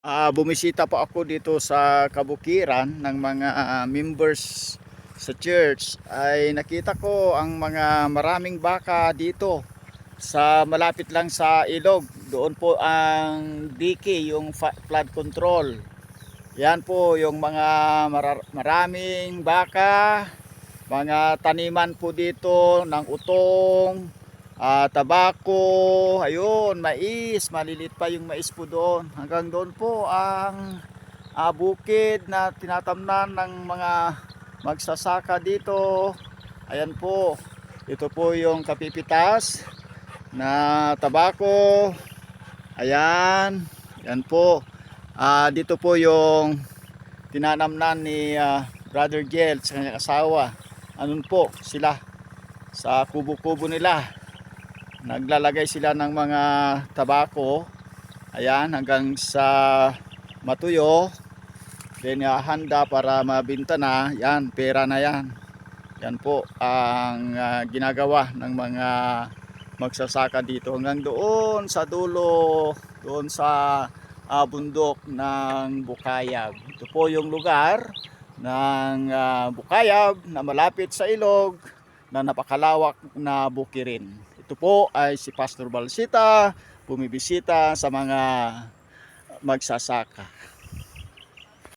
Bumisita po ako dito sa kabukiran ng mga members sa church, ay nakita ko ang mga maraming baka dito sa malapit lang sa ilog. Doon po ang DK, yung flood control. Yan po yung mga maraming baka, mga taniman po dito ng utong, tabako, ayun, mais, malilit pa yung mais po doon. Hanggang doon po ang bukid na tinatamnan ng mga magsasaka dito. Ayan po, ito po yung kapipitas na tabako. Ayan, yan po. Dito po yung tinanamnan ni Brother Gel sa kanyang asawa. Anun po sila sa kubo-kubo nila. Naglalagay sila ng mga tabako. Ayan, hanggang sa matuyo. Then handa para mabinta na. Yan, pera na yan. Yan po ang ginagawa ng mga magsasaka dito. Hanggang doon sa dulo, doon sa bundok ng Bukayab. Ito po yung lugar ng Bukayab na malapit sa ilog na napakalawak na bukirin. Ito po ay si Pastor Balsita, bumibisita sa mga magsasaka.